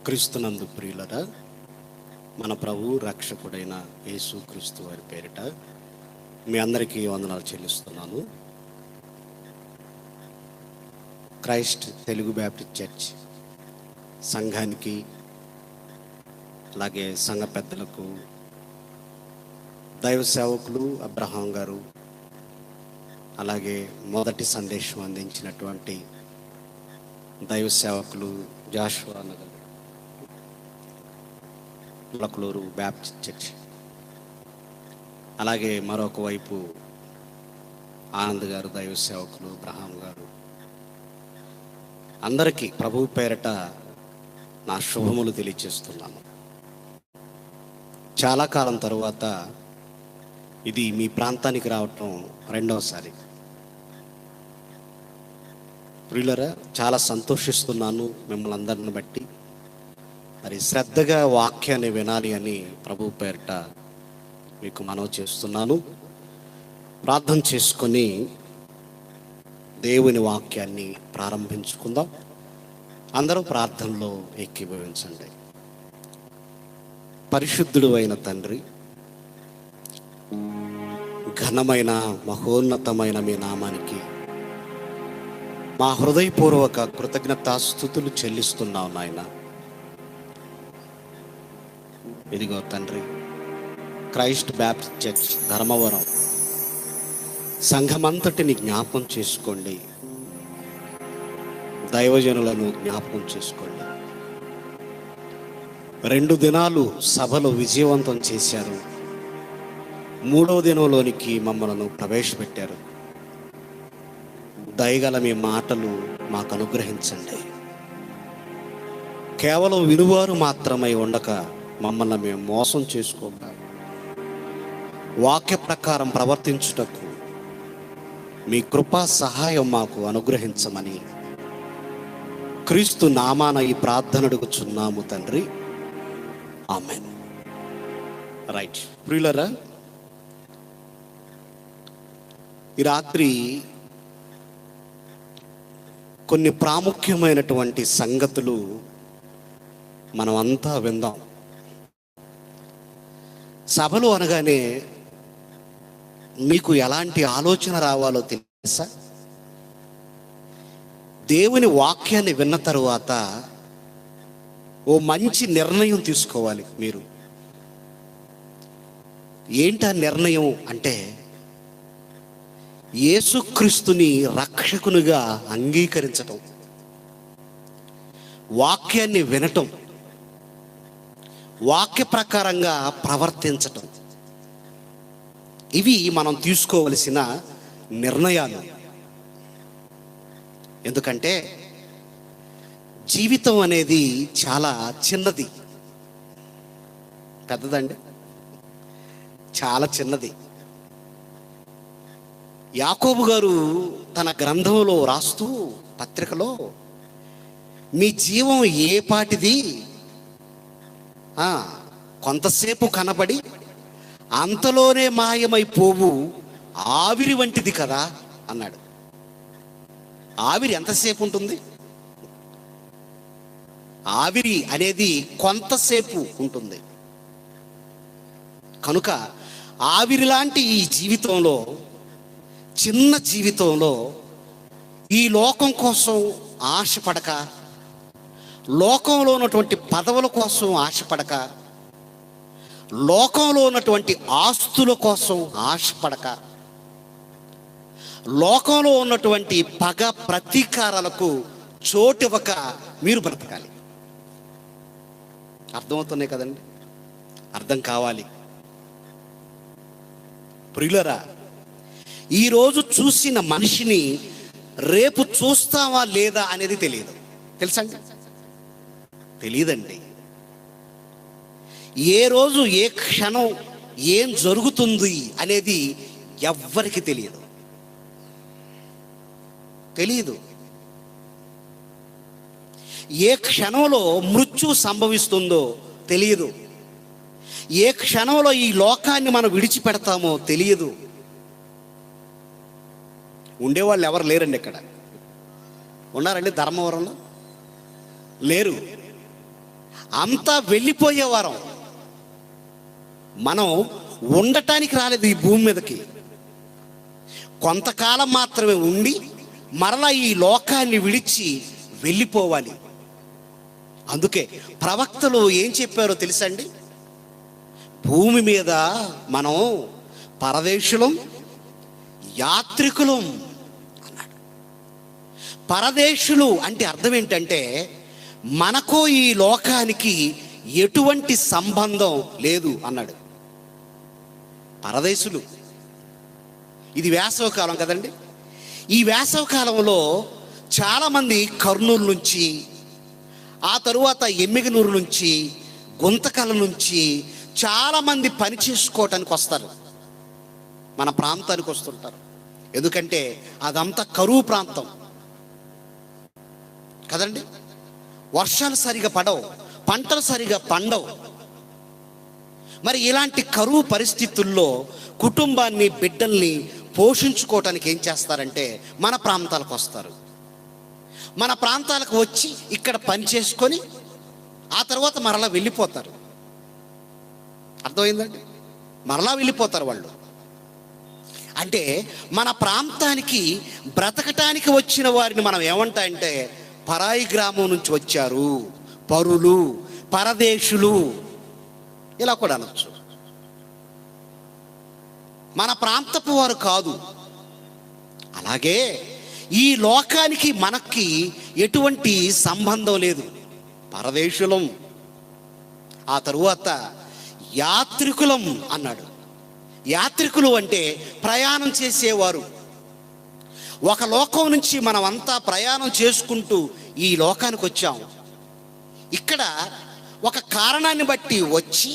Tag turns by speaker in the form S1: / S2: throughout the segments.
S1: క్రీస్తునందు ప్రియులరా, మన ప్రభు రక్షకుడైన యేసు క్రీస్తు వారి పేరిట మీ అందరికీ వందనాలు చెల్లిస్తున్నాను. క్రైస్ట్ తెలుగు బ్యాప్టిస్ట్ చర్చ్ సంఘానికి, అలాగే సంఘ పెద్దలకు, దైవ సేవకులు అబ్రహాం గారు, అలాగే మొదటి సందేశం అందించినటువంటి దైవ సేవకులు జాషువా నగర్ ములకలూరు బ్యాప్టిస్ట్ చర్చ్, అలాగే మరొక వైపు ఆనంద్ గారు దైవ సేవకులు అబ్రహాం గారు, అందరికీ ప్రభు పేరట నా శుభములు తెలియజేస్తున్నాను. చాలా కాలం తరువాత ఇది మీ ప్రాంతానికి రావటం రెండవసారి. ప్రియులరా, చాలా సంతోషిస్తున్నాను మిమ్మల్ని అందరిని బట్టి. మరి శ్రద్ధగా వాక్యాన్ని వినాలి అని ప్రభు పేరిట మీకు మనవి చేస్తున్నాను. ప్రార్థన చేసుకొని దేవుని వాక్యాన్ని ప్రారంభించుకుందాం. అందరూ ప్రార్థనలో ఏకీభవించండి. పరిశుద్ధుడు అయిన తండ్రి, ఘనమైన మహోన్నతమైన మీ నామానికి మా హృదయపూర్వక కృతజ్ఞతాస్తుతులు చెల్లిస్తున్నాం నాయన. ఇదిగో తండ్రి, క్రైస్ట్ బ్యాప్టిస్ట్ చర్చ్ ధర్మవరం సంఘమంతటిని జ్ఞాపకం చేసుకోండి, దైవజనులను జ్ఞాపకం చేసుకోండి. 2 దినాలు సభలు విజయవంతం చేశారు. 3వ దినంలోనికి మమ్మల్ని ప్రవేశపెట్టారు. దయగల మీ మాటలు మాకు అనుగ్రహించండి. కేవలం వినువారు మాత్రమై ఉండక మమ్మల్ని మేము మోసం చేసుకోక వాక్య ప్రకారం ప్రవర్తించుటకు మీ కృపా సహాయం మాకు అనుగ్రహించమని క్రీస్తు నామాన ఈ ప్రార్థన అడుగుచున్నాము తండ్రి, ఆమేన్. రైట్ ప్రియులరా, ఈ రాత్రి కొన్ని ప్రాముఖ్యమైనటువంటి సంగతులు మనం అంతా విందాం. సభలు అనగానే మీకు ఎలాంటి ఆలోచన రావాలో తెలుసా? దేవుని వాక్యాన్ని విన్న తరువాత ఓ మంచి నిర్ణయం తీసుకోవాలి మీరు. ఏంటా నిర్ణయం అంటే, యేసుక్రీస్తుని రక్షకునిగా అంగీకరించటం, వాక్యాన్ని వినటం, వాక్య ప్రకారంగా ప్రవర్తించటం. ఇవి మనం తీసుకోవలసిన నిర్ణయాలు. ఎందుకంటే జీవితం అనేది చాలా చిన్నది, పెద్దదండి, చాలా చిన్నది. యాకోబు గారు తన గ్రంథంలో రాస్తూ పత్రికలో, మీ జీవం ఏ పాటిది, కొంతసేపు కనబడి అంతలోనే మాయమైపోవు ఆవిరి వంటిది కదా అన్నాడు. ఆవిరి ఎంతసేపు ఉంటుంది? ఆవిరి అనేది కొంతసేపు ఉంటుంది. కనుక ఆవిరి లాంటి ఈ జీవితంలో, చిన్న జీవితంలో, ఈ లోకం కోసం ఆశపడక, లోకంలో ఉన్నటువంటి పదవుల కోసం ఆశపడక, లోకంలో ఉన్నటువంటి ఆస్తుల కోసం ఆశపడక, లోకంలో ఉన్నటువంటి పగ ప్రతీకారాలకు చోటివ్వక మీరు బ్రతకాలి. అర్థమవుతున్నాయి కదండి? అర్థం కావాలి. ప్రియులరా, ఈరోజు చూసిన మనిషిని రేపు చూస్తావా లేదా అనేది తెలియదు. తెలుసండి? తెలియదండి. ఏ రోజు ఏ క్షణం ఏం జరుగుతుంది అనేది ఎవ్వరికి తెలియదు. ఏ క్షణంలో మృత్యు సంభవిస్తుందో తెలియదు. ఏ క్షణంలో ఈ లోకాన్ని మనం విడిచిపెడతామో తెలియదు. ఉండేవాళ్ళు ఎవరు లేరండి ఇక్కడ. ఉన్నారండి ధర్మవరంలో? లేరు. అంతా వెళ్ళిపోయేవారం. మనం ఉండటానికి రాలేదు ఈ భూమి మీదకి. కొంతకాలం మాత్రమే ఉండి మరలా ఈ లోకాన్ని విడిచి వెళ్ళిపోవాలి. అందుకే ప్రవక్తలు ఏం చెప్పారో తెలుసండి? భూమి మీద మనం పరదేశులం, యాత్రికులం అన్నాడు. పరదేశులు అంటే అర్థం ఏంటంటే మనకు ఈ లోకానికి ఎటువంటి సంబంధం లేదు అన్నాడు. పరదేశులు. ఇది వేసవకాలం కదండి. ఈ వేసవకాలంలో చాలామంది కర్నూలు నుంచి, ఆ తరువాత ఎమ్మిగనూరు నుంచి, గుంతకల నుంచి చాలామంది పని చేసుకోవటానికి వస్తారు. మన ప్రాంతానికి వస్తుంటారు. ఎందుకంటే అదంతా కరువు ప్రాంతం కదండి. వర్షాలు సరిగా పడవు, పంటలు సరిగా పండవు. మరి ఇలాంటి కరువు పరిస్థితుల్లో కుటుంబాన్ని, బిడ్డల్ని పోషించుకోవటానికి ఏం చేస్తారంటే మన ప్రాంతాలకు వస్తారు. మన ప్రాంతాలకు వచ్చి ఇక్కడ పని చేసుకొని ఆ తర్వాత మరలా వెళ్ళిపోతారు. అర్థమైందండి? మరలా వెళ్ళిపోతారు వాళ్ళు. అంటే మన ప్రాంతానికి బ్రతకటానికి వచ్చిన వారిని మనం ఏమంటాయంటే పరాయి గ్రామం నుంచి వచ్చారు, పరులు, పరదేశులు ఇలా కూడా అనొచ్చు. మన ప్రాంతపు వారు కాదు. అలాగే ఈ లోకానికి మనకి ఎటువంటి సంబంధం లేదు, పరదేశులం. ఆ తరువాత యాత్రికులం అన్నాడు. యాత్రికులు అంటే ప్రయాణం చేసేవారు. ఒక లోకం నుంచి మనం అంతా ప్రయాణం చేసుకుంటూ ఈ లోకానికి వచ్చాం. ఇక్కడ ఒక కారణాన్ని బట్టి వచ్చి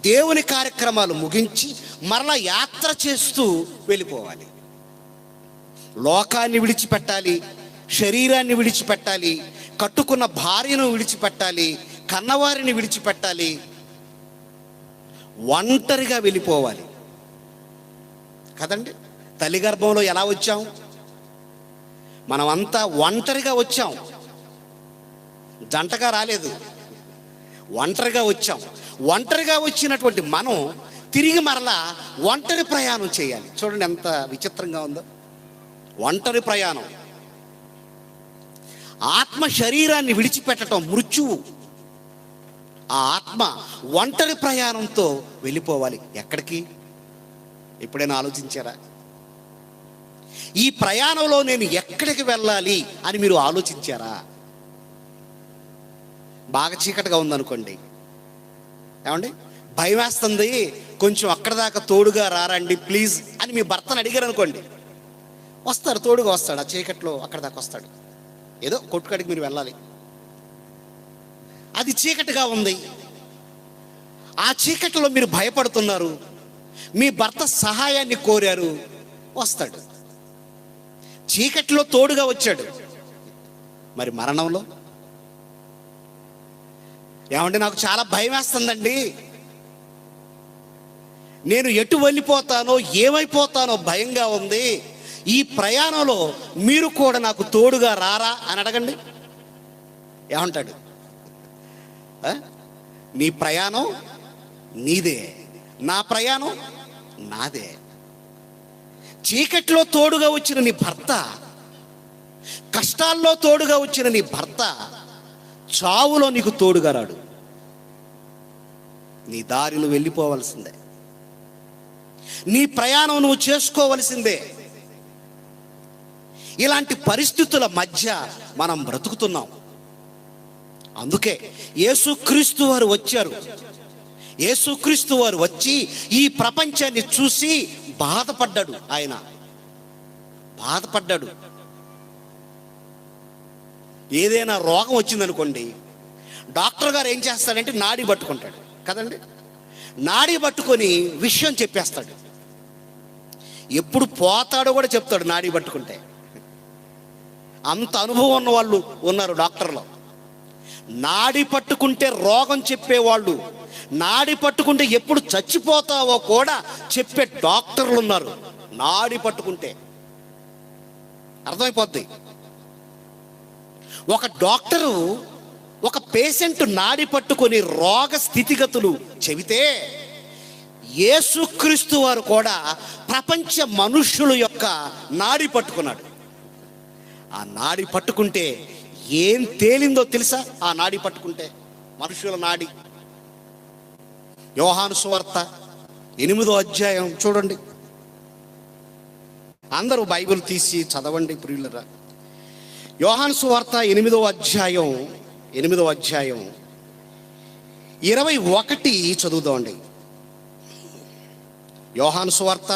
S1: దేవుని కార్యక్రమాలు ముగించి మరలా యాత్ర చేస్తూ వెళ్ళిపోవాలి. లోకాన్ని విడిచిపెట్టాలి, శరీరాన్ని విడిచిపెట్టాలి, కట్టుకున్న భార్యను విడిచిపెట్టాలి, కన్నవారిని విడిచిపెట్టాలి, ఒంటరిగా వెళ్ళిపోవాలి కదండి. తల్లి గర్భంలో ఎలా వచ్చాం? మనం అంతా ఒంటరిగా వచ్చాం, జంటగా రాలేదు, ఒంటరిగా వచ్చాం. ఒంటరిగా వచ్చినటువంటి మనం తిరిగి మరలా ఒంటరి ప్రయాణం చేయాలి. చూడండి ఎంత విచిత్రంగా ఉందో. ఒంటరి ప్రయాణం. ఆత్మ శరీరాన్ని విడిచిపెట్టడం మృత్యువు. ఆ ఆత్మ ఒంటరి ప్రయాణంతో వెళ్ళిపోవాలి. ఎక్కడికి? ఎప్పుడైనా ఆలోచించారా? ఈ ప్రయాణంలో నేను ఎక్కడికి వెళ్ళాలి అని మీరు ఆలోచించారా? బాగా చీకటిగా ఉందనుకోండి, ఏమండి, భయం వేస్తుంది, కొంచెం అక్కడ దాకా తోడుగా రారండి ప్లీజ్ అని మీ భర్తను అడిగారు అనుకోండి, వస్తాడు, తోడుగా వస్తాడు. ఆ చీకట్లో అక్కడ దాకా వస్తాడు. ఏదో కొట్టుకాడికి మీరు వెళ్ళాలి. అది చీకటిగా ఉంది. ఆ చీకటిలో మీరు భయపడుతున్నారు, మీ భర్త సహాయాన్ని కోరారు, వస్తాడు. చీకటిలో తోడుగా వచ్చాడు. మరి మరణంలో ఏమంటే నాకు చాలా భయం వేస్తుందండి, నేను ఎటు వెళ్ళిపోతానో ఏమైపోతానో భయంగా ఉంది, ఈ ప్రయాణంలో మీరు కూడా నాకు తోడుగా రారా అని అడగండి. ఏమంటాడు? నీ ప్రయాణం నీదే, నా ప్రయాణం నాదే. చీకట్లో తోడుగా వచ్చిన నీ భర్త, కష్టాల్లో తోడుగా వచ్చిన నీ భర్త చావులో నీకు తోడుగా రాడు. నీ దారి నువ్వు వెళ్ళిపోవలసిందే, నీ ప్రయాణం నువ్వు చేసుకోవలసిందే. ఇలాంటి పరిస్థితుల మధ్య మనం బ్రతుకుతున్నాం. అందుకే యేసుక్రీస్తు వారు వచ్చారు. యేసుక్రీస్తు వారు వచ్చి ఈ ప్రపంచాన్ని చూసి బాధపడ్డాడు. ఆయన బాధపడ్డాడు. ఏదైనా రోగం వచ్చిందనుకోండి, డాక్టర్ గారు ఏం చేస్తాడంటే నాడి పట్టుకుంటాడు కదండి. నాడి పట్టుకొని విషయం చెప్పేస్తాడు. ఎప్పుడు పోతాడో కూడా చెప్తాడు నాడి పట్టుకుంటే. అంత అనుభవం ఉన్న వాళ్ళు ఉన్నారు డాక్టర్లో. నాడి పట్టుకుంటే రోగం చెప్పేవాళ్ళు, నాడి పట్టుకుంటే ఎప్పుడు చచ్చిపోతావో కూడా చెప్పే డాక్టర్లు ఉన్నారు. నాడి పట్టుకుంటే అర్థమైపోద్ది. ఒక డాక్టరు ఒక పేషెంట్ నాడి పట్టుకొని రోగ స్థితిగతులు చెబితే యేసుక్రీస్తు వారు కూడా ప్రపంచ మనుష్యుల యొక్క నాడి పట్టుకున్నాడు. ఆ నాడి పట్టుకుంటే ఏం తేలిందో తెలుసా? ఆ నాడి పట్టుకుంటే మనుషుల నాడి. యోహాను సువార్త 8వ అధ్యాయం చూడండి. అందరూ బైబిల్ తీసి చదవండి ప్రియులరా. యోహాను సువార్త 8వ అధ్యాయం 21 చదువుదామండి. యోహాను సువార్త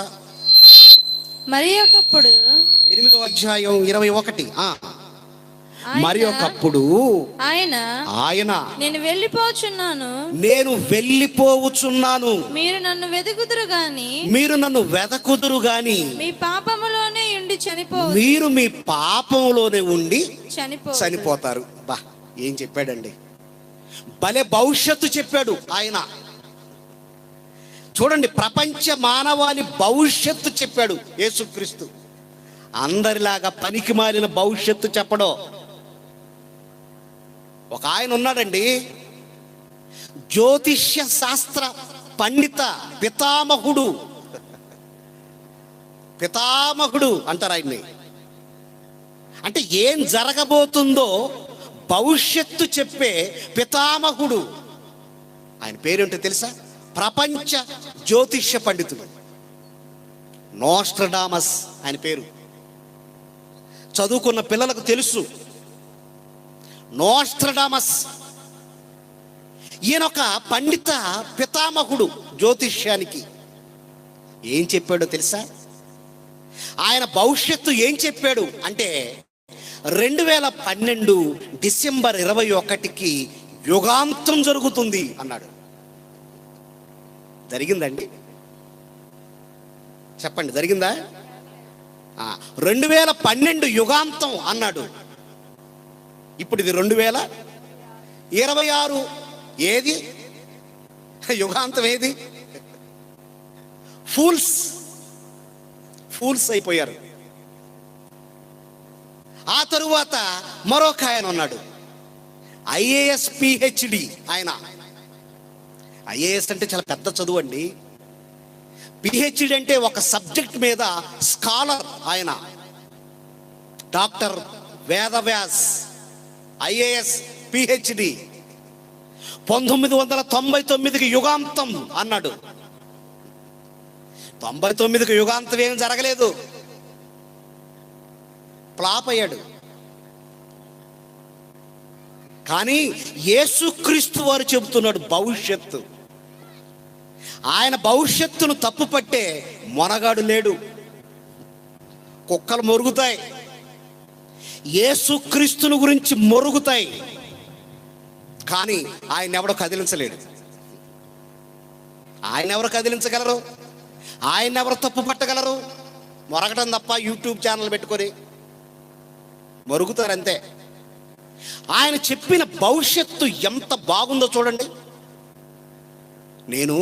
S2: మరి ఒకప్పుడు
S1: 8వ అధ్యాయం 21. మరి ఒకప్పుడు ఆయన
S2: నేను
S1: వెళ్ళిపోవచ్చున్నాను,
S2: మీరు నన్ను
S1: వెదకుదురు గాని
S2: మీ పాపములోనే
S1: ఉండి చనిపోతారు. బా, ఏం చెప్పాడండి! భలే భవిష్యత్తు చెప్పాడు ఆయన. చూడండి, ప్రపంచ మానవాళి భవిష్యత్తు చెప్పాడు యేసుక్రీస్తు. అందరిలాగా పనికి మాలిన భవిష్యత్తు చెప్పడం. ఒక ఆయన ఉన్నాడండి, జ్యోతిష్య శాస్త్ర పండిత పితామహుడు అంటారు ఆయన్ని. అంటే ఏం జరగబోతుందో భవిష్యత్తు చెప్పే పితామహుడు. ఆయన పేరేంటో తెలుసా? ప్రపంచ జ్యోతిష్య పండితుడు నోస్ట్రడామస్ ఆయన పేరు. చదువుకున్న పిల్లలకు తెలుసు నోస్ట్రడామస్. ఈయనొక పండిత పితామహుడు జ్యోతిష్యానికి. ఏం చెప్పాడో తెలుసా? ఆయన భవిష్యత్తు ఏం చెప్పాడు అంటే 2012 డిసెంబర్ 21కి యుగాంతం జరుగుతుంది అన్నాడు. జరిగిందండి? చెప్పండి, జరిగిందా? 2012 యుగాంతం అన్నాడు. ఇప్పుడు ఇది 2026. ఏది యుగాంతం? ఏది? ఫూల్స్ అయిపోయారు. ఆ తరువాత మరొక ఆయన ఉన్నాడు, IAS PhD. ఆయన IAS అంటే చాలా పెద్ద చదువు అండి. PhD అంటే ఒక సబ్జెక్ట్ మీద స్కాలర్. ఆయన డాక్టర్ వేదవ్యాస్, IAS PhD. 1999కి యుగాంతం అన్నాడు. 99కి యుగాంతం ఏం జరగలేదు, ఫ్లాప్ అయ్యాడు. కానీ యేసుక్రీస్తు వారు చెబుతున్నాడు భవిష్యత్తు. ఆయన భవిష్యత్తును తప్పుపట్టే మొనగాడు లేడు. కుక్కలు మొరుగుతాయి, యేసుక్రీస్తుని గురించి మొరుగుతాయి, కానీ ఆయన ఎవడో కదిలించలేడు. ఆయన ఎవరు కదిలించగలరు? ఆయన ఎవరు తప్పు పట్టగలరు? మొరగటం తప్ప యూట్యూబ్ ఛానల్ పెట్టుకొని మొరుగుతారు అంతే. ఆయన చెప్పిన భవిష్యత్తు ఎంత బాగుందో చూడండి. నేను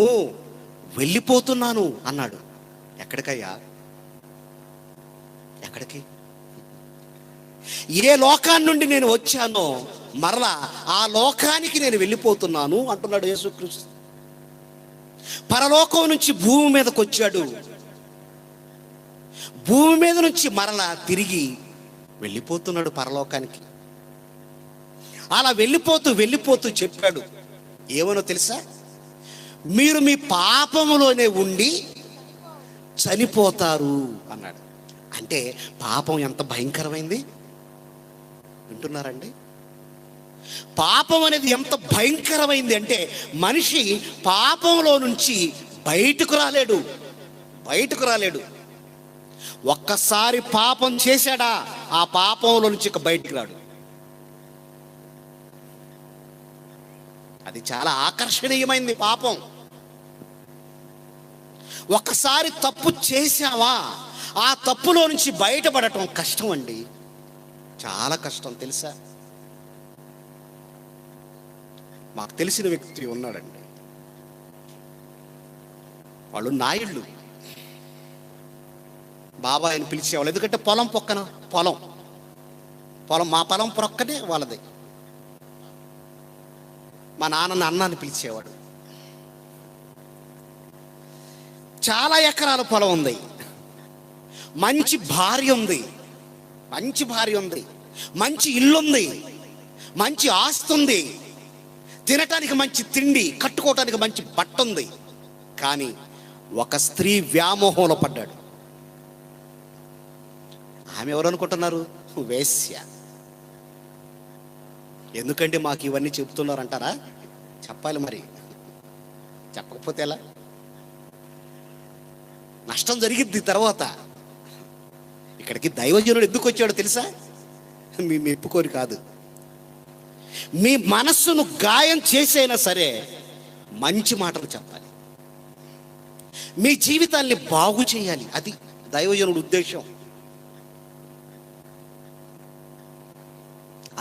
S1: వెళ్ళిపోతున్నాను అన్నాడు. ఎక్కడికయ్యా? ఎక్కడికి? ఏ లోకాన్ని నుండి నేను వచ్చానో మరలా ఆ లోకానికి నేను వెళ్ళిపోతున్నాను అంటున్నాడు యేసుక్రీస్తు. పరలోకం నుంచి భూమి మీదకి వచ్చాడు. భూమి మీద నుంచి మరలా తిరిగి వెళ్ళిపోతున్నాడు పరలోకానికి. అలా వెళ్ళిపోతూ చెప్పాడు. ఏమనో తెలుసా? మీరు మీ పాపములోనే ఉండి చనిపోతారు అన్నాడు. అంటే పాపం ఎంత భయంకరమైంది వింటున్నారండి? పాపం అనేది ఎంత భయంకరమైంది అంటే మనిషి పాపంలో నుంచి బయటకు రాలేడు. ఒక్కసారి పాపం చేశాడా ఆ పాపంలో నుంచి ఇక బయటికి రాడు. అది చాలా ఆకర్షణీయమైంది పాపం. ఒక్కసారి తప్పు చేశావా ఆ తప్పులో నుంచి బయటపడటం కష్టం అండి, చాలా కష్టం. తెలుసా? మాకు తెలిసిన వ్యక్తి ఉన్నాడండి. వాళ్ళు నాయుళ్ళు. బాబాయ్ని పిలిచేవాళ్ళు. ఎందుకంటే పొలం మా పొలం ప్రక్కనే వాళ్ళది. మా నాన్నని అన్నాన్ని పిలిచేవాడు. చాలా ఎకరాల పొలం ఉంది, మంచి భార్య ఉంది, మంచి ఇల్లు ఉంది, మంచి ఆస్తి ఉంది, తినటానికి మంచి తిండి, కట్టుకోవటానికి మంచి బట్ట ఉంది. కానీ ఒక స్త్రీ వ్యామోహంలో పడ్డాడు. ఆమె ఎవరు అనుకుంటున్నారు? వేశ్య. ఎందుకంటే మాకు ఇవన్నీ చెబుతున్నారంటారా? చెప్పాలి మరి, చెప్పకపోతే ఎలా? నష్టం జరిగిద్ది తర్వాత. ఇక్కడికి దైవజనుడు ఎందుకు వచ్చాడో తెలుసా? మీ మెప్పుకోరి కాదు, మీ మనస్సును గాయం చేసైనా సరే మంచి మాటలు చెప్పాలి, మీ జీవితాన్ని బాగు చేయాలి. అది దైవజనుడు ఉద్దేశం.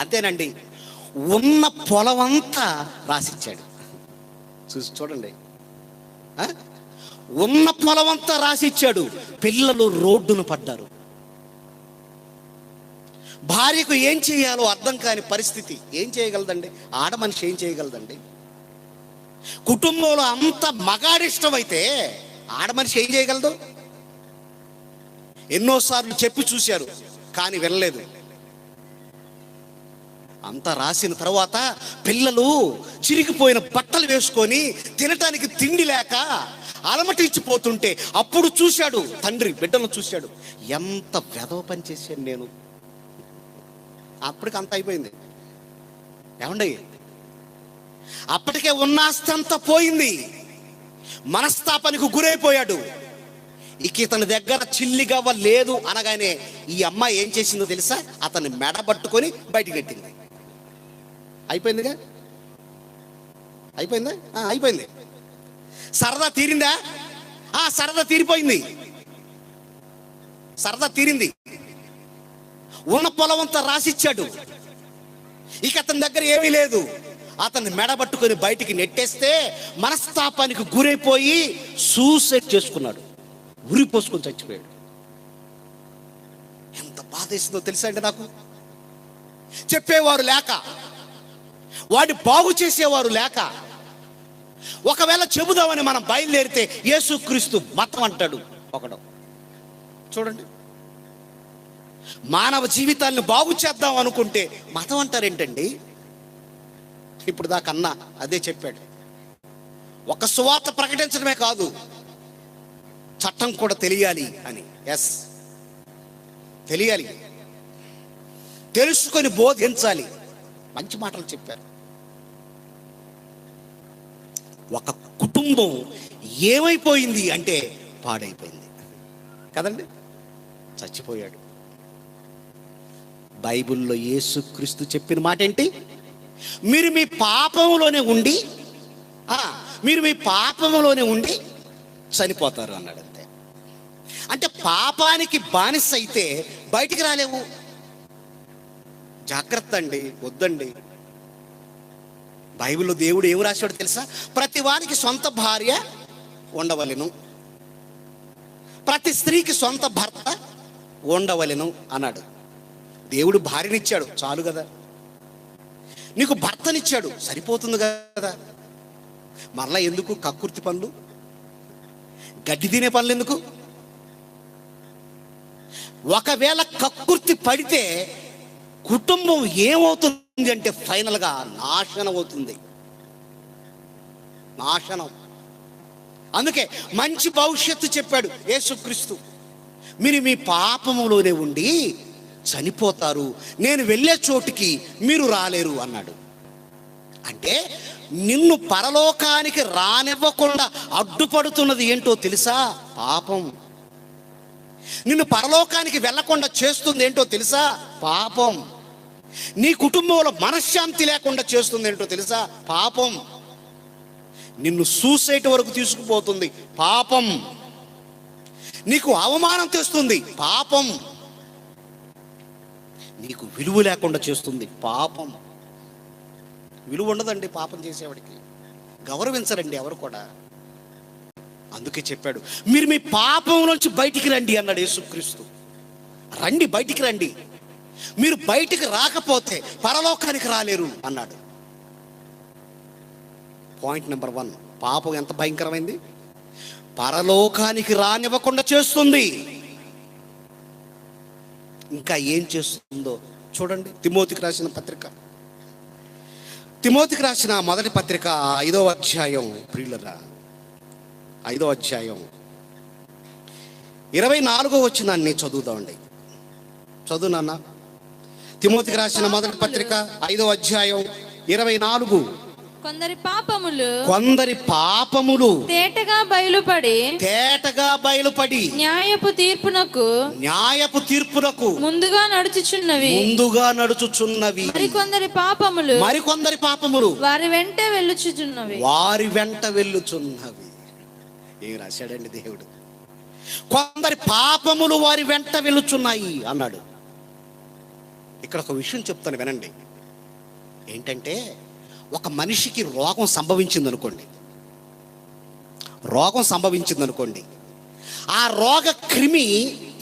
S1: అంతేనండి. ఉన్న పొలం అంతా రాసిచ్చాడు. చూడండి, ఉన్న పొలం అంతా రాసిచ్చాడు. పిల్లలు రోడ్డును పడ్డారు. భార్యకు ఏం చేయాలో అర్థం కాని పరిస్థితి. ఏం చేయగలదండి ఆడ మనిషి? ఏం చేయగలదండి? కుటుంబంలో అంత మగాడిష్టం అయితే ఆడ మనిషి ఏం చేయగలదు? ఎన్నోసార్లు చెప్పి చూశారు కానీ వినలేదు. అంతా రాసిన తర్వాత పిల్లలు చిరిగిపోయిన బట్టలు వేసుకొని తినటానికి తిండి లేక అలమటించిపోతుంటే అప్పుడు చూశాడు తండ్రి, బిడ్డను చూశాడు. ఎంత వెధవ పని చేశాను నేను. అప్పటికి అంత అయిపోయింది. ఏమండి, అప్పటికే ఉన్న ఆస్తి అంతా పోయింది. మనస్తాపానికి గురైపోయాడు. ఇక ఇతని దగ్గర చిల్లిగవ్వ లేదు అనగానే ఈ అమ్మాయి ఏం చేసిందో తెలుసా? అతన్ని మెడబట్టుకొని బయటికి నెట్టింది. అయిపోయిందిగా, అయిపోయిందా? అయిపోయింది. సరదా తీరిందా? సరదా తీరిపోయింది. సరదా తీరింది. ఉన్న పొలం అంతా రాసిచ్చాడు. ఇక అతని దగ్గర ఏమీ లేదు. అతన్ని మెడబట్టుకొని బయటికి నెట్టేస్తే మనస్తాపానికి గురైపోయి సూసైడ్ చేసుకున్నాడు. ఉరి పోసుకొని చచ్చిపోయాడు. ఎంత బాధేసిందో తెలుసా అండి నాకు. చెప్పేవారు లేక, వాడిని బాగు చేసేవారు లేక, ఒకవేళ చెబుదామని మనం బయలుదేరితే యేసుక్రీస్తు మతం అంటాడు ఒకడు. చూడండి, మానవ జీవితాన్ని బాగు చేద్దాం అనుకుంటే మతం అంటారేంటండి? ఇప్పుడు దాకా అన్న అదే చెప్పాడు. ఒక సువార్త ప్రకటించడమే కాదు, చట్టం కూడా తెలియాలి అని. ఎస్, తెలియాలి, తెలుసుకొని బోధించాలి. మంచి మాటలు చెప్పారు. ఒక కుటుంబం ఏమైపోయింది అంటే పాడైపోయింది కదండి, చచ్చిపోయాడు. బైబిల్లో యేసుక్రీస్తు చెప్పిన మాట ఏంటి? మీరు మీ పాపంలోనే ఉండి చనిపోతారు అన్నాడు. అంతే. అంటే పాపానికి బానిస అయితే బయటికి రాలేవు. జాగ్రత్త అండి, వద్దండి. బైబిల్లో దేవుడు ఏమి రాశాడు తెలుసా? ప్రతి వారికి సొంత భార్య ఉండవలెను, ప్రతి స్త్రీకి సొంత భర్త ఉండవలెను అన్నాడు. దేవుడు భార్యనిచ్చాడు, చాలు కదా. నీకు భర్తనిచ్చాడు, సరిపోతుంది కదా. మరలా ఎందుకు కక్కుర్తి పనులు, గడ్డి తినే పనులు ఎందుకు? ఒకవేళ కక్కుర్తి పడితే కుటుంబం ఏమవుతుంది అంటే ఫైనల్గా నాశనం అవుతుంది. నాశనం. అందుకే మంచి భవిష్యత్తు చెప్పాడు యేసుక్రీస్తు. మీరు మీ పాపములోనే ఉండి చనిపోతారు, నేను వెళ్ళే చోటికి మీరు రాలేరు అన్నాడు. అంటే నిన్ను పరలోకానికి రానివ్వకుండా అడ్డుపడుతున్నది ఏంటో తెలుసా? పాపం. నిన్ను పరలోకానికి వెళ్ళకుండా చేస్తుంది ఏంటో తెలుసా? పాపం. నీ కుటుంబంలో మనశ్శాంతి లేకుండా చేస్తుంది ఏంటో తెలుసా? పాపం. నిన్ను సూసైడ్ వరకు తీసుకుపోతుంది పాపం. నీకు అవమానం తెస్తుంది పాపం. నీకు విలువ లేకుండా చేస్తుంది పాపం. విలువ ఉండదండి పాపం చేసేవాడికి, గౌరవించరండి ఎవరు కూడా. అందుకే చెప్పాడు, మీరు మీ పాపం నుంచి బయటికి రండి అన్నాడు యేసుక్రీస్తు. రండి, బయటికి రండి. మీరు బయటికి రాకపోతే పరలోకానికి రాలేరు అన్నాడు. పాయింట్ నెంబర్ 1, పాపం ఎంత భయంకరమైంది, పరలోకానికి రానివ్వకుండా చేస్తుంది. ఇంకా ఏం చేస్తుందో చూడండి. తిమోతికి రాసిన మొదటి పత్రిక 5వ అధ్యాయం, ప్రియులరా 5వ అధ్యాయం 24వ వచనాన్ని చదువుదామండి. చదువు నాన్న. తిమోతికి రాసిన మొదటి పత్రిక 5వ అధ్యాయం 24.
S2: కొందరి
S1: పాపములు
S2: తేటగా బయలుపడి న్యాయపు తీర్పునకు ముందుగా నడుచుచున్నవి. మరికొందరి పాపములు వారి వెంట వెళ్ళుచున్నవి.
S1: ఏం రాశాడండి దేవుడు? కొందరి పాపములు వారి వెంట వెళ్ళుచున్నాయి అన్నాడు. ఇక్కడ ఒక విషయం చెప్తాను వినండి. ఏంటంటే, ఒక మనిషికి రోగం సంభవించిందనుకోండి, ఆ రోగ క్రిమి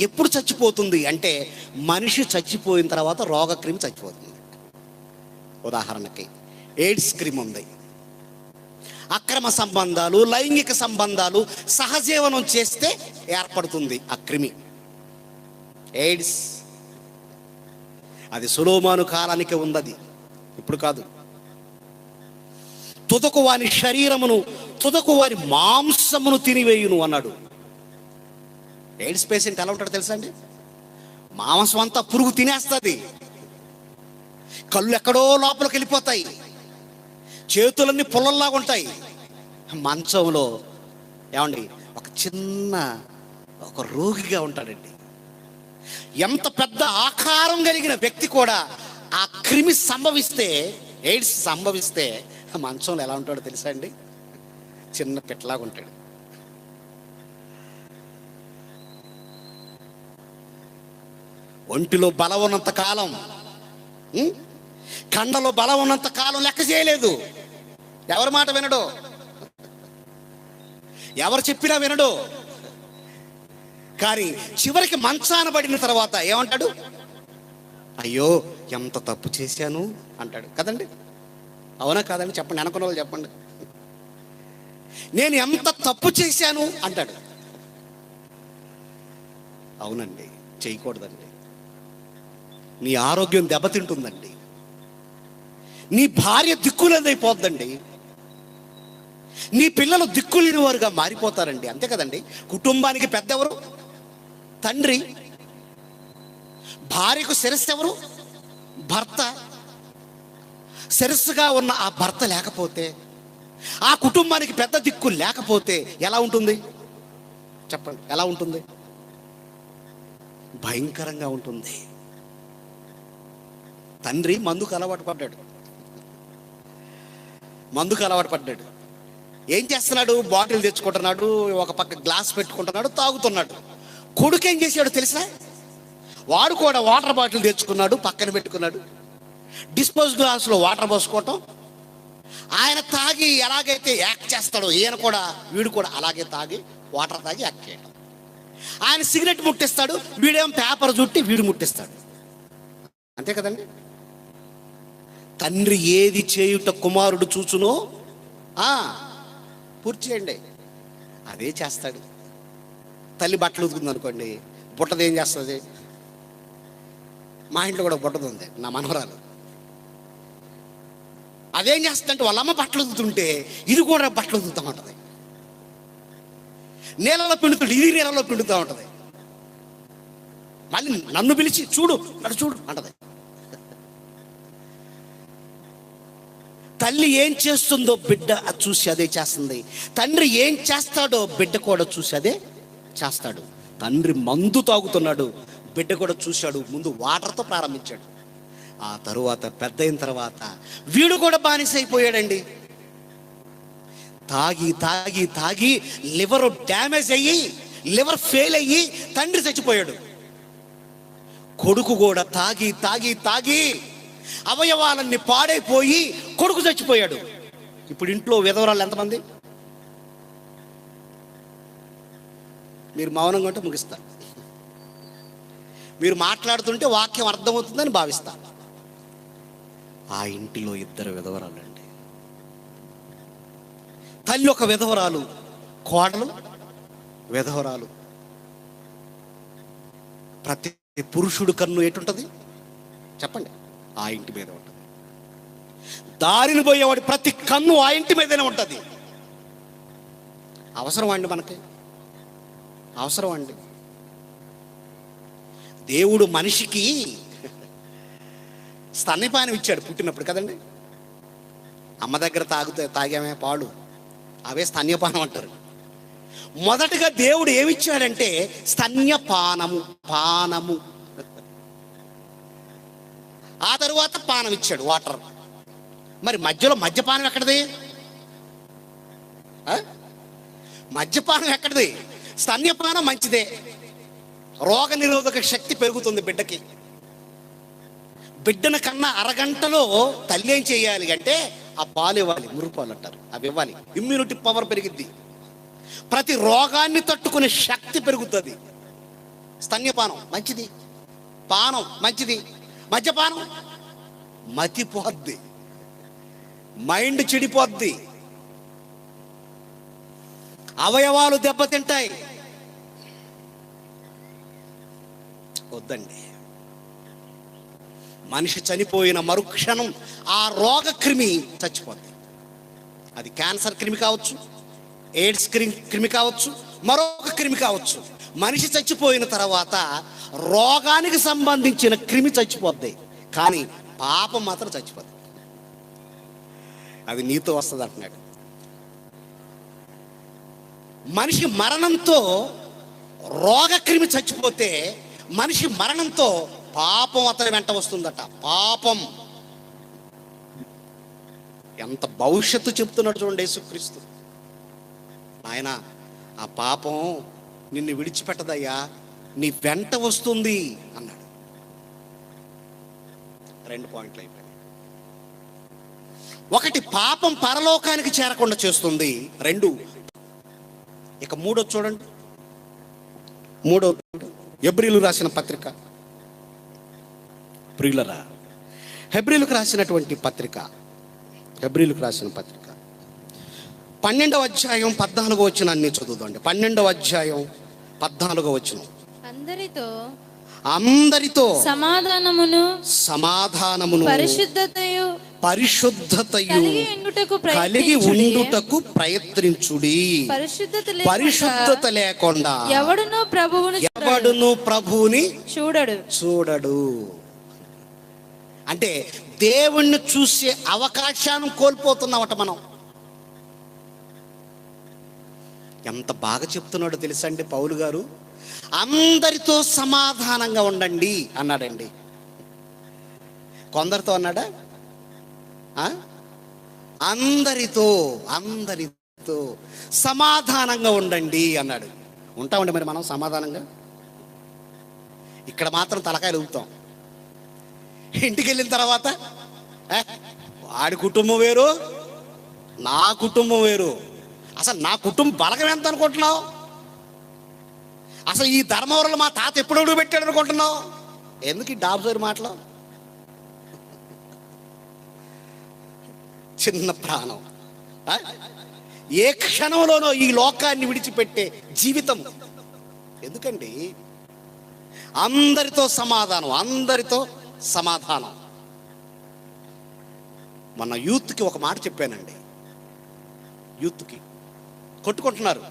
S1: ఎప్పుడు చచ్చిపోతుంది అంటే, మనిషి చచ్చిపోయిన తర్వాత రోగ క్రిమి చచ్చిపోతుంది. ఉదాహరణకి ఎయిడ్స్ క్రిమి ఉంది. అక్రమ సంబంధాలు, లైంగిక సంబంధాలు, సహజీవనం చేస్తే ఏర్పడుతుంది ఆ క్రిమి, ఎయిడ్స్. అది సొలొమోను కాలానికి ఉన్నది, ఇప్పుడు కాదు. తుదకు వాని శరీరమును, తుదకు వారి మాంసమును తినివేయును అన్నాడు. ఎయిడ్స్ పేషెంట్ ఎలా ఉంటాడు తెలుసా అండి? మాంసం అంతా పురుగు తినేస్తుంది, కళ్ళు ఎక్కడో లోపలికి వెళ్ళిపోతాయి, చేతులన్నీ పుల్లల్లాగా ఉంటాయి. మంచంలో ఏమండి ఒక రోగిగా ఉంటాడండి. ఎంత పెద్ద ఆకారం కలిగిన వ్యక్తి కూడా ఆ క్రిమి సంభవిస్తే, ఎయిడ్స్ సంభవిస్తే మంచంలో ఎలా ఉంటాడో తెలుసా అండి? చిన్న పిట్టలాగా ఉంటాడు. ఒంటిలో బలం ఉన్నంత కాలం, కండలో బలం ఉన్నంత కాలం లెక్క చేయలేదు. ఎవరి మాట వినడు, ఎవరు చెప్పినా వినడు. కానీ చివరికి మంచాన పడిన తర్వాత ఏమంటాడు? అయ్యో ఎంత తప్పు చేశాను అంటాడు కదండి. అవునా కాదండి? చెప్పండి, అనుకున్న వాళ్ళు చెప్పండి. నేను ఎంత తప్పు చేశాను అంటాడు. అవునండి, చేయకూడదండి. నీ ఆరోగ్యం దెబ్బతింటుందండి, నీ భార్య దిక్కులేదైపోద్దండి, నీ పిల్లలు దిక్కులేని వారుగా మారిపోతారండి. అంతే కదండి. కుటుంబానికి పెద్ద ఎవరు? తండ్రి. భార్యకు శిరస్సు ఎవరు? భర్త. శిరస్సుగా ఉన్న ఆ భర్త లేకపోతే, ఆ కుటుంబానికి పెద్ద దిక్కు లేకపోతే ఎలా ఉంటుంది చెప్పండి? ఎలా ఉంటుంది? భయంకరంగా ఉంటుంది. తండ్రి మందుకు అలవాటు పడ్డాడు. ఏం చేస్తున్నాడు? బాటిల్ తెచ్చుకుంటున్నాడు, ఒక పక్క గ్లాస్ పెట్టుకుంటున్నాడు, తాగుతున్నాడు. కొడుకు ఏం చేశాడు తెలుసా? వాడు కూడా వాటర్ బాటిల్ తెచ్చుకున్నాడు, పక్కన పెట్టుకున్నాడు. డిస్పోజ్ గ్లాసులో వాటర్ పోసుకోవటం, ఆయన తాగి ఎలాగైతే యాక్ట్ చేస్తాడో వీడు కూడా అలాగే వాటర్ తాగి యాక్ట్ చేయడం. ఆయన సిగరెట్ ముట్టిస్తాడు, వీడేం పేపర్ చుట్టి వీడు ముట్టిస్తాడు. అంతే కదండి. తండ్రి ఏది చేయుట కుమారుడు చూచునో పూర్తి చేయండి, అదే చేస్తాడు. తల్లి బట్టలు ఉతుకుంది అనుకోండి, బుట్టది ఏం చేస్తుంది? మా ఇంట్లో కూడా బుట్టది ఉంది, నా మనవరాలు. అదేం చేస్తుందంటే, వాళ్ళమ్మ బట్టలు ఉతుకుతుంటే ఇది కూడా బట్టలు ఉతుకుతూ ఉంటుంది. నీళ్ళలో పిండుతుంటే ఇది నీళ్ళలో పిండుతూ ఉంటుంది. మళ్ళీ నన్ను పిలిచి చూడు అంటది. తల్లి ఏం చేస్తుందో బిడ్డ చూసి అదే చేస్తుంది. తండ్రి ఏం చేస్తాడో బిడ్డ కూడా చూసి అదే చేస్తాడు. తండ్రి మందు తాగుతున్నాడు, బిడ్డ కూడా చూశాడు. ముందు వాటర్తో ప్రారంభించాడు, ఆ తరువాత పెద్ద అయిన తర్వాత వీడు కూడా బానిస అయిపోయాడండి. తాగి లివర్ డ్యామేజ్ అయ్యి, లివర్ ఫెయిల్ అయ్యి తండ్రి చచ్చిపోయాడు. కొడుకు కూడా తాగి అవయవాలన్నీ పాడైపోయి కొడుకు చచ్చిపోయాడు. ఇప్పుడు ఇంట్లో విధవరాలు ఎంతమంది? మీరు మౌనంగా ఉంటే ముగిస్తా. మీరు మాట్లాడుతుంటే వాక్యం అర్థమవుతుందని భావిస్తా. ఆ ఇంటిలో 2 విధవరాలండి. తల్లి ఒక విధవరాలు, కోడలు విధవరాలు. ప్రతి పురుషుడు కన్ను ఎటుంటుంది చెప్పండి? ఆ ఇంటి మీద ఉంటుంది. దారిని పోయేవాడి ప్రతి కన్ను ఆ ఇంటి మీదనే ఉంటుంది. అవసరం అండి మనకి? అవసరం అండి. దేవుడు మనిషికి స్తన్యపానం ఇచ్చాడు పుట్టినప్పుడు కదండి. అమ్మ దగ్గర తాగామే పాలు, అవే స్తన్యపానం అంటారు. మొదటగా దేవుడు ఏమిచ్చాడంటే స్తన్యపానము, పానము. ఆ తరువాత పానం ఇచ్చాడు, వాటర్. మరి మధ్యలో మద్యపానం ఎక్కడిది? మద్యపానం ఎక్కడిది? స్తన్యపానం మంచిదే, రోగ నిరోధక శక్తి పెరుగుతుంది బిడ్డకి. బిడ్డన కన్నా అరగంటలో తల్లి ఏం చేయాలి అంటే ఆ పాలు ఇవ్వాలి, మురుపాలు అంటారు, అవి ఇవ్వాలి. ఇమ్యూనిటీ పవర్ పెరిగిద్ది, ప్రతి రోగాన్ని తట్టుకునే శక్తి పెరుగుతుంది. స్తన్యపానం మంచిది, పానం మంచిది. మద్యపానం మతిపోద్ది, మైండ్ చెడిపోద్ది, అవయవాలు దెబ్బతింటాయి. వద్దండి. మనిషి చనిపోయిన మరుక్షణం ఆ రోగ క్రిమి చచ్చిపోద్ది. అది క్యాన్సర్ క్రిమి కావచ్చు, ఎయిడ్స్ క్రిమి కావచ్చు, మరొక క్రిమి కావచ్చు. మనిషి చచ్చిపోయిన తర్వాత రోగానికి సంబంధించిన క్రిమి చచ్చిపోద్ది, కానీ పాపం మాత్రం చచ్చిపోద్ది. అది నీతో వస్తుంది అంటున్నాడు. మనిషి మరణంతో రోగక్రిమి చచ్చిపోతే మనిషి మరణంతో పాపం అతని వెంట వస్తుందట. పాపం ఎంత భవిష్యత్తు చెప్తున్నాడు చూడండి యేసుక్రీస్తు. ఆయన ఆ పాపం నిన్ను విడిచిపెట్టదయ్యా, నీ వెంట వస్తుంది అన్నాడు. 2 పాయింట్లు అయిపోయాయి. ఒకటి, పాపం పరలోకానికి చేరకుండా చేస్తుంది. 2, ఇక 3 చూడండి. 3 హెబ్రీయులకు రాసిన పత్రిక, ప్రియులరా, హెబ్రీయులకు రాసినటువంటి పత్రిక, హెబ్రీయులకు రాసిన పత్రిక 12వ అధ్యాయం 14వ వచనాన్ని చదువుదండి. 12వ అధ్యాయం 14వ వచనం. అందరితో సమాధానమును పరిశుద్ధతయు కలిగి ఉండుటకు ప్రయత్నించుడి. పరిశుద్ధత లేకుండా ఎవడును ప్రభువుని చూడడు. అంటే దేవుణ్ణి చూసే అవకాశాన్ని కోల్పోతున్నామట మనం. ఎంత బాగా చెప్తున్నాడో తెలుసండి పౌలు గారు. అందరితో సమాధానంగా ఉండండి అన్నాడండి. కొందరితో అన్నాడా? అందరితో సమాధానంగా ఉండండి అన్నాడు. ఉంటామండి మరి మనం సమాధానంగా? ఇక్కడ మాత్రం తలకాయలు ఊపుతాం. ఇంటికి వెళ్ళిన తర్వాత వాడి కుటుంబం వేరు, నా కుటుంబం వేరు. అసలు నా కుటుంబం బలగం ఎంత అనుకుంటున్నావు? అసలు ఈ ధర్మవరంలో మా తాత ఎప్పుడు పెట్టాడు అనుకుంటున్నావు? ఎందుకు ఈ డాబ్సోరి మాటలు? చిన్న ప్రాణం ఏ క్షణంలోనో ఈ లోకాన్ని విడిచిపెట్టే జీవితం ఎందుకండి? అందరితో సమాధానం. మన యూత్కి ఒక మాట చెప్పానండి. యూత్కి కొట్టుకుంటున్నారు,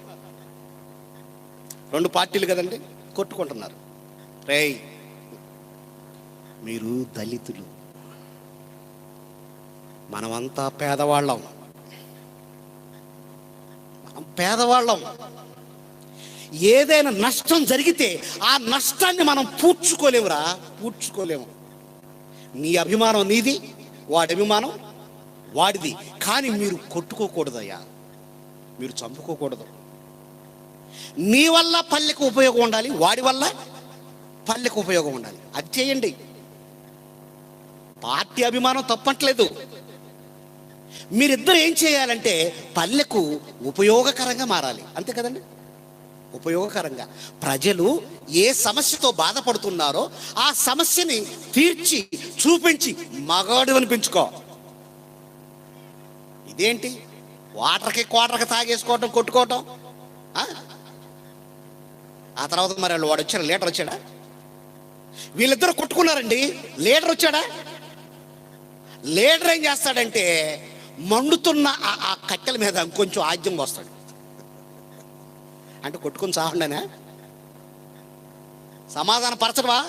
S1: 2 పార్టీలు కదండి, కొట్టుకుంటున్నారు. రేయ్, మీరు దళితులు, మనమంతా పేదవాళ్ళం. ఏదైనా నష్టం జరిగితే ఆ నష్టాన్ని మనం పూడ్చుకోలేము. నీ అభిమానం నీది, వాడి అభిమానం వాడిది. కానీ మీరు కొట్టుకోకూడదయ్యా, మీరు చంపుకోకూడదు. నీ వల్ల పల్లెకు ఉపయోగం ఉండాలి, వాడి వల్ల పల్లెకు ఉపయోగం ఉండాలి. అది చేయండి. పార్టీ అభిమానం తప్పట్లేదు. మీరిద్దరు ఏం చేయాలంటే పల్లెకు ఉపయోగకరంగా మారాలి, అంతే కదండి? ఉపయోగకరంగా ప్రజలు ఏ సమస్యతో బాధపడుతున్నారో ఆ సమస్యని తీర్చి చూపించి మగాడు అనిపించుకో. ఇదేంటి క్వార్టర్కి తాగేసుకోవటం, కొట్టుకోవటం. ఆ తర్వాత మరి వాడు వచ్చాడు, లీడర్ వచ్చాడా? వీళ్ళిద్దరు కొట్టుకున్నారండి, లీడర్ వచ్చాడా? లీడర్ ఏం చేస్తాడంటే మండుతున్న ఆ కట్టెల మీద ఇంకొంచెం ఆజ్యం వస్తాడు. అంటే కొట్టుకుని చావండానే సమాధాన పరచడవా?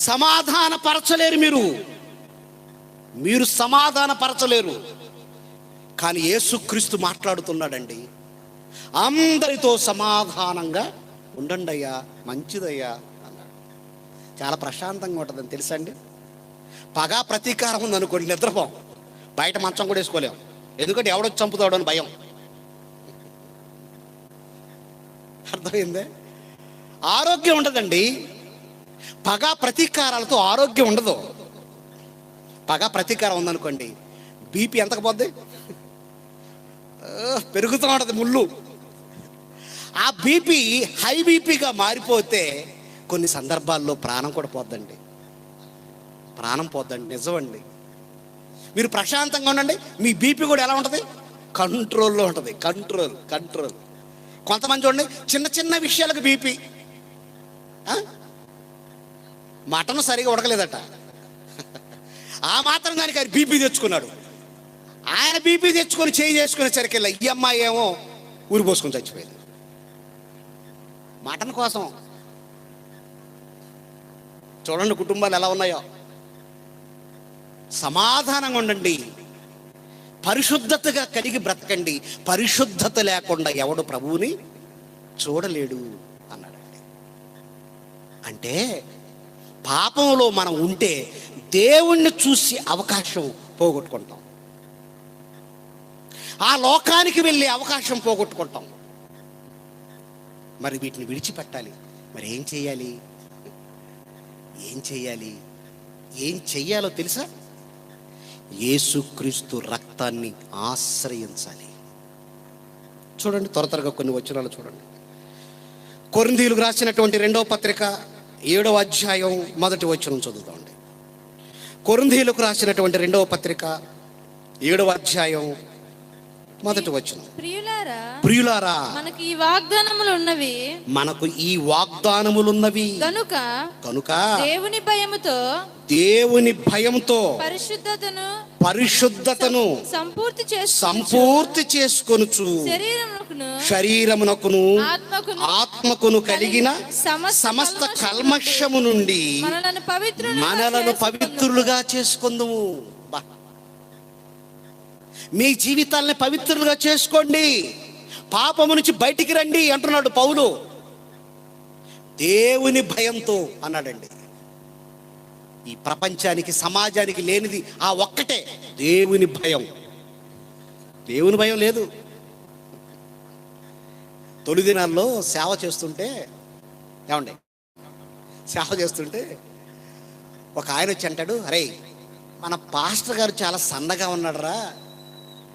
S1: సమాధాన పరచలేరు మీరు సమాధాన పరచలేరు. కానీ యేసుక్రీస్తు మాట్లాడుతున్నాడండి, అందరితో సమాధానంగా ఉండండి అయ్యా, మంచిదయ్యా అన్నాడు. చాలా ప్రశాంతంగా ఉంటుందని తెలుసా అండి. పగా ప్రతీకారం ఉందనుకోండి, నిద్రపోం, బయట మంచం కూడా వేసుకోలేం. ఎందుకంటే ఎవడొచ్చి చంపుతాడు అని భయం. అర్థమైందే? ఆరోగ్యం ఉండదండి. పగా ప్రతీకారాలతో ఆరోగ్యం ఉండదు. పగా ప్రతీకారం ఉందనుకోండి, బీపీ ఎంతకు పోద్ది, పెరుగుతూ ఉంటుంది ముళ్ళు. ఆ బీపీ హై బీపీగా మారిపోతే కొన్ని సందర్భాల్లో ప్రాణం కూడా పోద్దండి. ప్రాణం పోద్దండి, నిజమండి. మీరు ప్రశాంతంగా ఉండండి, మీ బీపీ కూడా ఎలా ఉంటుంది? కంట్రోల్లో ఉంటుంది. కంట్రోల్. కొంతమంది చూడండి, చిన్న చిన్న విషయాలకు బీపీ. మటన్ సరిగా ఉడకలేదట, ఆ మాత్రం దానికి ఆయన బీపీ తెచ్చుకున్నాడు. ఆయన బీపీ తెచ్చుకొని చేయి చేసుకునేసరికి ఈ అమ్మాయి ఏమో ఊరి పోసుకొని చచ్చిపోయింది మటన్ కోసం. చూడండి కుటుంబాలు ఎలా ఉన్నాయో. సమాధానంగా ఉండండి, పరిశుద్ధతగా కలిగి బ్రతకండి. పరిశుద్ధత లేకుండా ఎవడు ప్రభువుని చూడలేడు అన్నాడండి. అంటే పాపంలో మనం ఉంటే దేవుణ్ణి చూసి అవకాశం పోగొట్టుకుంటాం, ఆ లోకానికి వెళ్ళే అవకాశం పోగొట్టుకుంటాం. మరి వీటిని విడిచిపెట్టాలి. మరి ఏం చెయ్యాలో తెలుసా? యేసుక్రీస్తు రక్తాన్ని ఆశ్రయించాలి. చూడండి, త్వరగా కొన్ని వచనాలు చూడండి. కొరింథీయులకు రాసినటువంటి 2వ పత్రిక 7వ అధ్యాయం 1వ వచనం చదువుతామండి. కొరింథీయులకు రాసినటువంటి 2వ పత్రిక 7వ అధ్యాయం 1వ వచనం. ప్రియులారా, మనకు ఈ వాగ్దానములున్నవి కనుక దేవుని భయముతో పరిశుద్ధతను సంపూర్తి చేసుకొనుచు శరీరమునకును ఆత్మకును కలిగిన సమస్త కల్మషము నుండి మనలను పవిత్రులుగా చేసుకొందుము. మీ జీవితాలని పవిత్రులుగా చేసుకోండి, పాపము నుంచి బయటికి రండి అంటున్నాడు పౌలు. దేవుని భయంతో అన్నాడండి. ఈ ప్రపంచానికి సమాజానికి లేనిది ఆ ఒక్కటే, దేవుని భయం. దేవుని భయం లేదు. తొలి దినాల్లో సేవ చేస్తుంటే ఒక ఆయన వచ్చి అంటాడు, అరే మన పాస్టర్ గారు చాలా సన్నగా ఉన్నాడు రా,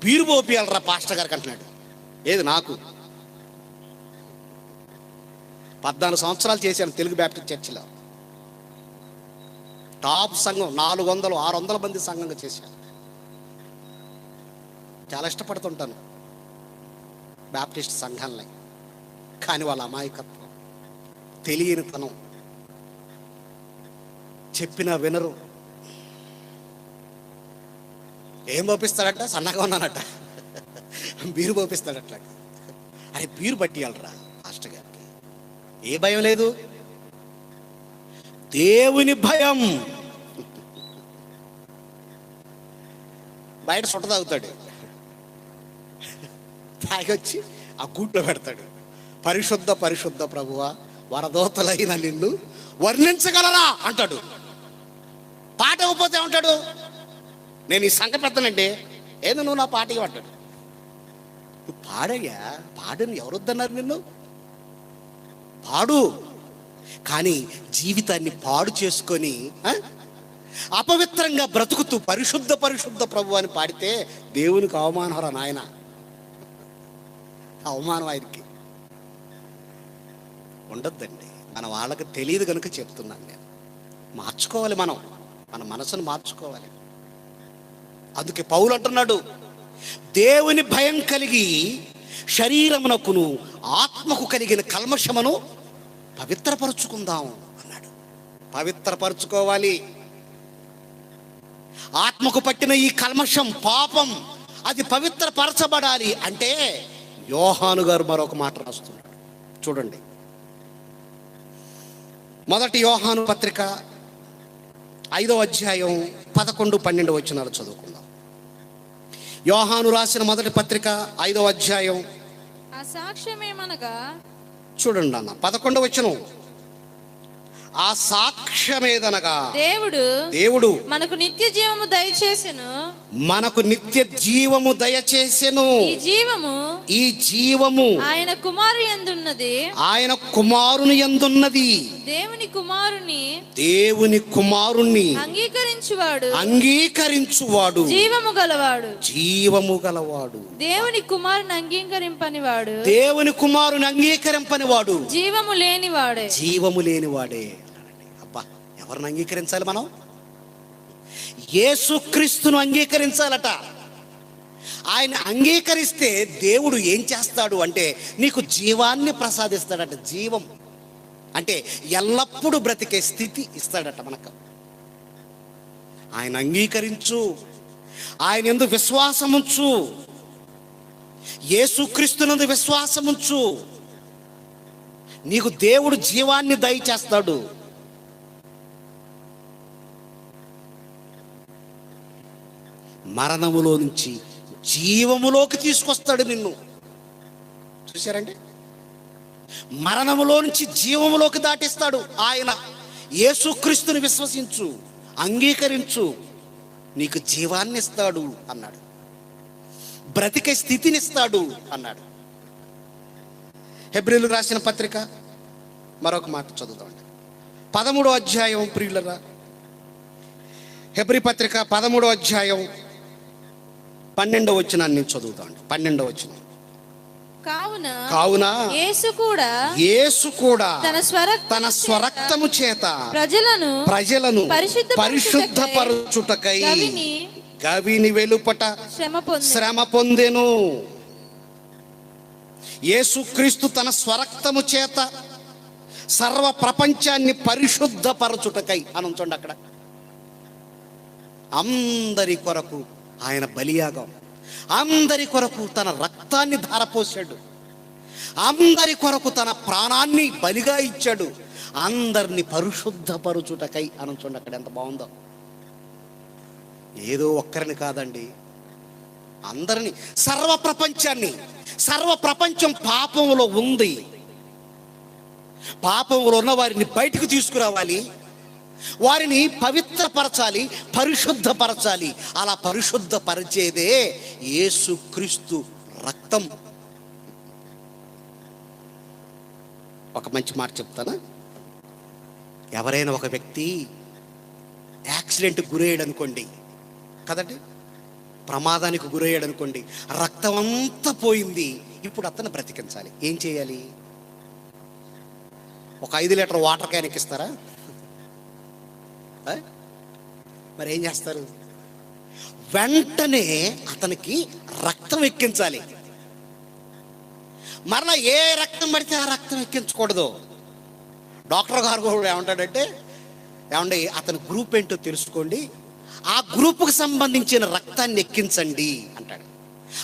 S1: బీరు పోపియాలరా పాస్టర్ గారికి అంటున్నాడు. ఏది నాకు 14 సంవత్సరాలు చేశాను తెలుగు బ్యాప్టిస్ట్ చర్చిలో. టాప్ సంఘం, 400-600 మంది సంఘంగా చేశాను. చాలా ఇష్టపడుతుంటాను బ్యాప్టిస్ట్ సంఘాలని. కానీ వాళ్ళ అమాయకత్వం, తెలియనితనం, చెప్పినా వినరు. ఏం పంపిస్తాడట? సన్నగా ఉన్నానట, బీరు పంపిస్తాడట. అరే బీరు పట్టియాలరా మాస్టర్ గారికి. ఏ భయం లేదు, దేవుని భయం. బయట సొట్ట తాగుతాడు, తాగొచ్చి ఆ గూట్లో పెడతాడు. పరిశుద్ధ ప్రభువా, వరదోతలైన నిన్ను వర్ణించగలరా అంటాడు. పాట ఇవ్వకపోతే ఉంటాడు, నేను ఈ సంఘ పెడతానంటే, ఏదో నువ్వు నా పాట ఇవ్వంటాడు. నువ్వు పాడయ్యా, పాడని ఎవరొద్దన్నారు నిన్ను? పాడు. కానీ జీవితాన్ని పాడు చేసుకొని అపవిత్రంగా బ్రతుకుతూ పరిశుద్ధ ప్రభు అని పాడితే దేవునికి అవమానరా నాయన, అవమానం ఆయనకి. ఉండొద్దండి. మన వాళ్ళకి తెలియదు కనుక చెప్తున్నాను నేను. మార్చుకోవాలి, మన మనసును మార్చుకోవాలి. అందుకే పౌలు అంటున్నాడు, దేవుని భయం కలిగి శరీరమునకును ఆత్మకు కలిగిన కల్మషమును పవిత్రపరుచుకుందాం అన్నాడు. పవిత్రపరుచుకోవాలి. ఆత్మకు పట్టిన ఈ కల్మషం, పాపం, అది పవిత్రపరచబడాలి అంటే యోహాను గారు మరొక మాట రాస్తున్నాడు. చూడండి, 1 యోహాను పత్రిక 5వ అధ్యాయం 11, 12 వచనాలు చదువుకుందాం. యోహాను రాసిన మొదటి పత్రిక 5వ అధ్యాయం,
S2: ఆ సాక్ష్యమేమనగా,
S1: చూడండి అన్న 11వ వచనం. ఆ సాక్ష్యమేదనగా, దేవుడు
S2: మనకు నిత్య జీవము దయచేసెను.
S1: మనకు నిత్య జీవము దయచేసెను. ఈ జీవము
S2: ఆయన కుమారుని యందున్నది.
S1: ఆయన కుమారుని యందున్నది. దేవుని కుమారుణ్ణి అంగీకరించువాడు
S2: జీవము
S1: గలవాడు.
S2: దేవుని కుమారుని అంగీకరింపనివాడు జీవము లేనివాడే.
S1: అబ్బా, ఎవరిని అంగీకరించాలి మనం? యేసుక్రీస్తును అంగీకరించాలట. ఆయన అంగీకరిస్తే దేవుడు ఏం చేస్తాడు అంటే నీకు జీవాన్ని ప్రసాదిస్తాడట. జీవం అంటే ఎల్లప్పుడూ బ్రతికే స్థితి ఇస్తాడట మనకు. ఆయన అంగీకరించు, ఆయన యందు విశ్వాసముంచు, యేసుక్రీస్తునందు విశ్వాసముంచు, నీకు దేవుడు జీవాన్ని దయచేస్తాడు. మరణములో నుంచి జీవములోకి తీసుకొస్తాడు నిన్ను. చూశారండి, మరణములో నుంచి జీవములోకి దాటిస్తాడు ఆయన. యేసుక్రీస్తుని విశ్వసించు, అంగీకరించు, నీకు జీవాన్ని ఇస్తాడు అన్నాడు. బ్రతికే స్థితినిస్తాడు అన్నాడు. హెబ్రీయులకు రాసిన పత్రిక మరొక మాట చదువుతామండి. 13వ అధ్యాయం, ప్రియులరా, హెబ్రీ పత్రిక 13వ అధ్యాయం 12వ వచనాన్ని చదువుతామండి. 12వ వచనం. కావున యేసు కూడా తన స్వరక్తము చేత ప్రజలను పరిశుద్ధపరచుటకై గవిని వెలుపట శ్రమ పొందెను. యేసుక్రీస్తు తన స్వరక్తము చేత సర్వ ప్రపంచాన్ని పరిశుద్ధపరచుటకై అనుంచండి. అక్కడ అందరి కొరకు ఆయన బలియాగం, అందరి కొరకు తన రక్తాన్ని ధారపోసాడు, అందరి కొరకు తన ప్రాణాన్ని బలిగా ఇచ్చాడు. అందరిని పరిశుద్ధపరచుటకై అనుంచండి. అక్కడ ఎంత బాగుందో. ఏదో ఒక్కరిని కాదండి, అందరిని, సర్వ ప్రపంచాన్ని. సర్వ ప్రపంచం పాపంలో ఉంది. పాపంలో ఉన్న వారిని బయటకు తీసుకురావాలి, వారిని పవిత్రపరచాలి, పరిశుద్ధపరచాలి. అలా పరిశుద్ధపరిచేదే యేసుక్రీస్తు రక్తం. ఒక మంచి మాట చెప్తానా? ఎవరైనా ఒక వ్యక్తి యాక్సిడెంట్కి గురయ్యాడు అనుకోండి, కదండి, ప్రమాదానికి గురయ్యాడు అనుకోండి, రక్తం అంతా పోయింది. ఇప్పుడు అతను బ్రతికించాలి. ఏం చేయాలి? ఒక 5 లీటర్ వాటర్ క్యాన్ ఎక్కిస్తారా? మరి ఏం చేస్తారు? వెంటనే అతనికి రక్తం ఎక్కించాలి. మరలా ఏ రక్తం పడితే ఆ రక్తం ఎక్కించకూడదు. డాక్టర్ గారు కూడా ఏమంటాడంటే, ఏమండి అతని గ్రూప్ ఏంటో తెలుసుకోండి, ఆ గ్రూపుకు సంబంధించిన రక్తాన్ని ఎక్కించండి అంటాడు.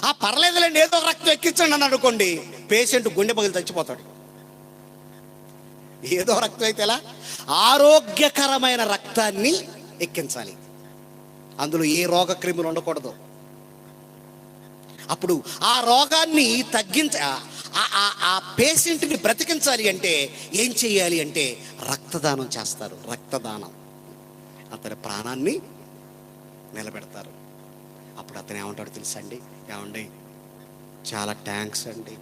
S1: ఆ పర్లేదులేండి, ఏదో రక్తం ఎక్కించండి అని అనుకోండి, పేషెంట్ గుండె పగిలి చచ్చిపోతాడు. ఏదో రక్తం అయితే ఎలా? ఆరోగ్యకరమైన రక్తాన్ని ఎక్కించాలి. అందులో ఏ రోగ క్రిములు ఉండకూడదు. అప్పుడు ఆ రోగాన్ని ఆ పేషెంట్ని బ్రతికించాలి అంటే ఏం చేయాలి అంటే రక్తదానం చేస్తారు. రక్తదానం, అతని ప్రాణాన్ని నిలబెడతారు. అప్పుడు అతను ఏమంటాడు తెలుసా అండి? ఏమండి చాలా థ్యాంక్స్ అండి,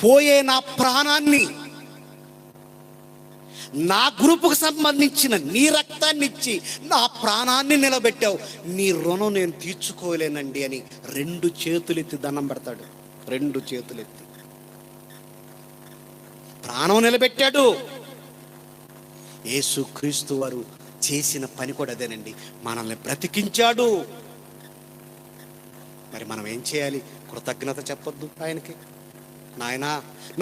S1: పోయే నా ప్రాణాన్ని, నా గ్రూపుకు సంబంధించిన నీ రక్తాన్ని ఇచ్చి నా ప్రాణాన్ని నిలబెట్టావు, నీ రుణం నేను తీర్చుకోలేనండి అని 2 చేతులెత్తి దండం పెడతాడు. 2 చేతులెత్తి ప్రాణం నిలబెట్టాడు. యేసుక్రీస్తు వారు చేసిన పని కూడా అదేనండి, మనల్ని బ్రతికించాడు. మరి మనం ఏం చేయాలి? కృతజ్ఞత చెప్పొద్దు ఆయనకి. నాయనా,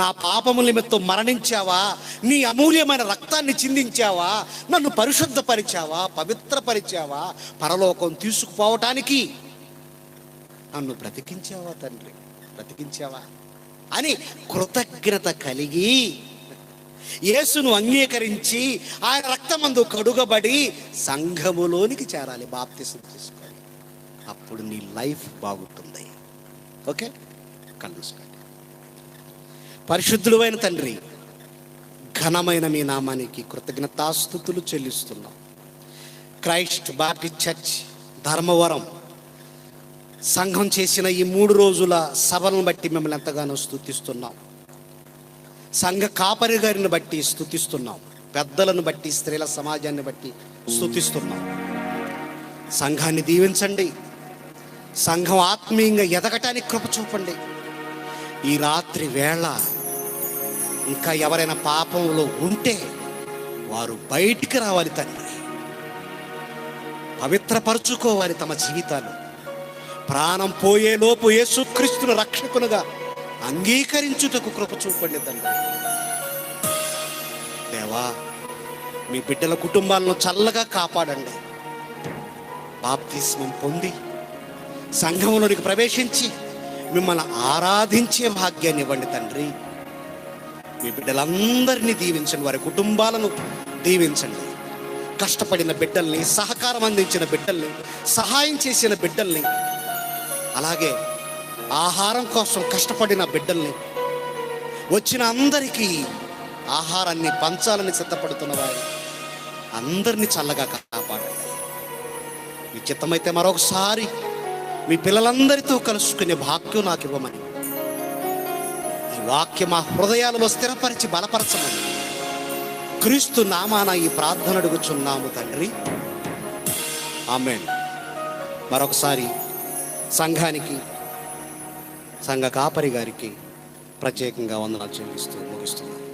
S1: నా పాపముల నిమిత్తం మరణించావా, నీ అమూల్యమైన రక్తాన్ని చిందించావా, నన్ను పరిశుద్ధపరిచావా, పవిత్రపరిచావా, పరలోకం తీసుకుపోవటానికి నన్ను బ్రతికించావా తండ్రి, బ్రతికించావా అని కృతజ్ఞత కలిగి యేసును అంగీకరించి ఆయన రక్తమందు కడుగబడి సంఘములోనికి చేరాలి, బాప్తిసం తీసుకోవాలి. అప్పుడు నీ లైఫ్ బాగుంటుంది. ఓకే, కళ్ళు మూసుకోండి. పరిశుద్ధుడు అయిన తండ్రి, ఘనమైన మీ నామానికి కృతజ్ఞతాస్తుతులు చెల్లిస్తున్నాం. క్రైస్ట్ బాప్టిస్ట్ చర్చ్ ధర్మవరం సంఘం చేసిన ఈ 3 రోజుల సభలను బట్టి మిమ్మల్ని ఎంతగానో స్తుతిస్తున్నాం. సంఘ కాపరి గారిని బట్టి స్తుతిస్తున్నాం. పెద్దలను బట్టి, స్త్రీల సమాజాన్ని బట్టి స్తుతిస్తున్నాం. సంఘాన్ని దీవించండి. సంఘం ఆత్మీయంగా ఎదగటానికి కృప చూపండి. ఈ రాత్రి వేళ ఇంకా ఎవరైనా పాపంలో ఉంటే వారు బయటికి రావాలి తండ్రి, పవిత్రపరచుకోవాలి తమ జీవితాలు. ప్రాణం పోయేలోపు యేసుక్రీస్తును రక్షకునుగా అంగీకరించుటకు కృప చూపండి తండ్రి. దేవా, మీ బిడ్డల కుటుంబాలను చల్లగా కాపాడండి. బాప్తిస్మం పొంది సంఘంలోనికి ప్రవేశించి మిమ్మల్ని ఆరాధించే భాగ్యాన్ని ఇవ్వండి తండ్రి. మీ బిడ్డలందరినీ దీవించండి, వారి కుటుంబాలను దీవించండి. కష్టపడిన బిడ్డల్ని, సహకారం అందించిన బిడ్డల్ని, సహాయం చేసిన బిడ్డల్ని, అలాగే ఆహారం కోసం కష్టపడిన బిడ్డల్ని, వచ్చిన అందరికీ ఆహారాన్ని పంచాలని సిద్ధపడుతున్న వారు అందరినీ చల్లగా కాపాడండి. మీ చిత్తమైతే మరొకసారి మీ పిల్లలందరితో కలుసుకునే భాగ్యం నాకు ఇవ్వమని, ఈ వాక్యం మా హృదయాలలో స్థిరపరిచి బలపరచమని క్రీస్తు నామాన ఈ ప్రార్థన అడుగుచున్నాము తండ్రి, ఆమేన్. మరొకసారి సంఘానికి, సంఘ కాపరి గారికి ప్రత్యేకంగా వందనాలు చెల్లిస్తూ ముగిస్తున్నాను.